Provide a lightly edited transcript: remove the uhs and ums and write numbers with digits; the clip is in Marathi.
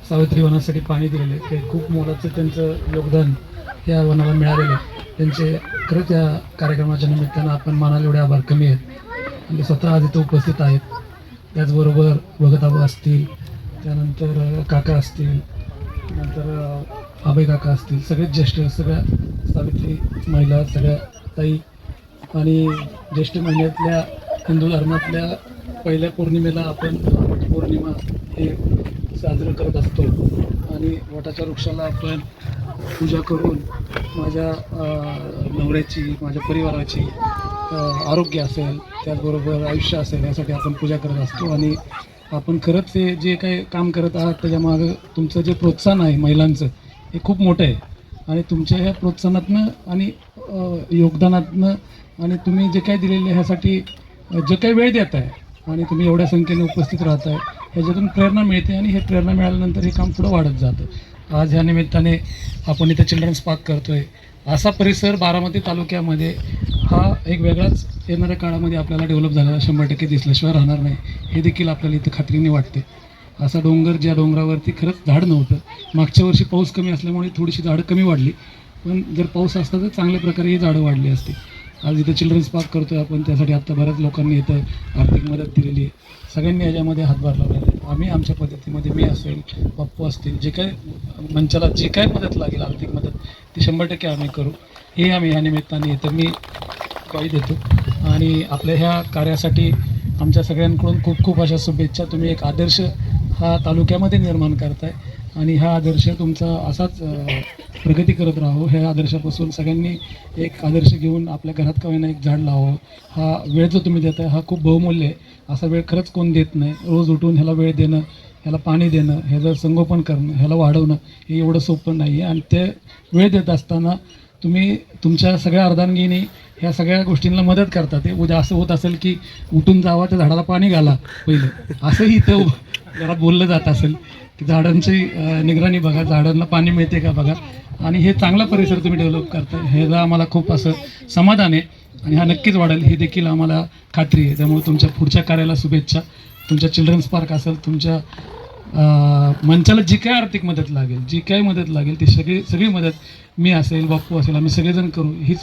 सावित्री वनासाठी पाणी दिलेले ते खूप मोलाचं त्यांचं योगदान या वनाला मिळालेलं आहे. त्यांचे खरंच या कार्यक्रमाच्या निमित्तानं आपण मानाला एवढे आभार कमी आहेत आणि स्वतः आज इथं उपस्थित आहेत. त्याचबरोबर भगतआबा असतील, त्यानंतर काका असतील, नंतर आबे काका असतील, सगळेच ज्येष्ठ, सगळ्या सावित्री महिला, सगळ्या ताई आणि ज्येष्ठ महिन्यातल्या हिंदू धर्मातल्या पहिल्या पौर्णिमेला आपण वट पौर्णिमा हे साजरं करत असतो आणि वटाच्या वृक्षाला आपण पूजा करून माझ्या नवऱ्याची, माझ्या परिवाराची आरोग्य असेल, त्याचबरोबर आयुष्य असेल यासाठी आपण पूजा करत असतो. आणि आपण खरंच हे जे काही काम करत आहात त्याच्यामागं तुमचं जे प्रोत्साहन आहे महिलांचं हे खूप मोठं आहे आणि तुमच्या ह्या प्रोत्साहनातनं आणि योगदानातनं आणि तुम्ही जे काही दिलेले ह्यासाठी जे काही वेळ देत आहे आणि तुम्ही एवढ्या संख्येने उपस्थित राहत आहे ह्याच्यातून प्रेरणा मिळते आणि हे प्रेरणा मिळाल्यानंतर हे काम पुढं वाढत जातं. आज ह्या निमित्ताने आपण इथं चिल्ड्रन्स पार्क करतो आहे. असा परिसर बारामती तालुक्यामध्ये हा एक वेगळाच येणाऱ्या काळामध्ये आपल्याला डेव्हलप झालेला 100% दिसल्याशिवाय राहणार नाही हे देखील आपल्याला इथं खात्रीने वाटते. असा डोंगर, ज्या डोंगरावरती खरंच झाड नव्हतं, मागच्या वर्षी पाऊस कमी असल्यामुळे थोडीशी झाडं कमी वाढली, पण जर पाऊस असता तर चांगल्या प्रकारे ही झाडं वाढली असती. आज इथं चिल्ड्रन्स पार्क करतो आहे आपण, त्यासाठी आत्ता बऱ्याच लोकांनी इथं आर्थिक मदत दिलेली आहे. सगळ्यांनी याच्यामध्ये हातभार लावलेला आहे. आम्ही आमच्या पद्धतीमध्ये, मी असेल, पप्पू असतील, जे काय मंचाला जे काय मदत लागेल आर्थिक मदत ती 100% आम्ही करू. हे आम्ही ह्या निमित्ताने इथं मी ग्वाही देतो आणि आपल्या ह्या कार्यासाठी आमच्या सगळ्यांकडून खूप खूप अशा शुभेच्छा. तुम्ही एक आदर्श हा तालुक्यामध्ये निर्माण करताय आणि हा आदर्श तुमचा असाच प्रगती करत राहो. ह्या आदर्शापासून सगळ्यांनी एक आदर्श घेऊन आपल्या घरात का होईना एक झाड लावावं. हा वेळ जो तुम्ही देताय हा खूप बहुमूल्य आहे. असा वेळ खरंच कोण देत नाही. रोज उठून ह्याला वेळ देणं, ह्याला पाणी देणं, ह्याचं संगोपन करणं, ह्याला वाढवणं हे एवढं सोपं नाही आहे. आणि ते वेळ देत असताना तुम्ही तुमच्या सगळ्या अर्धांगिनी ह्या सगळ्या गोष्टींना मदत करता. ते उद्या असं होत असेल की उठून जावा त्या झाडाला पाणी घाला पहिलं, असंही इथं घरात बोललं जात असेल की झाडांची निगराणी बघा, झाडांना पाणी मिळते का बघा. आणि हे चांगला परिसर तुम्ही डेव्हलप करताय ह्याला आम्हाला खूप असं समाधान आहे आणि हा नक्कीच वाढेल हे देखील आम्हाला खात्री आहे. त्यामुळे तुमच्या पुढच्या कार्याला शुभेच्छा. तुमच्या चिल्ड्रन्स पार्क असेल, तुमच्या मंचाला जी काय आर्थिक मदत लागेल, जी काय मदत लागेल ती सगळी मदत मी असेल, बाप्पू असेल, आम्ही सगळेजण करू हीच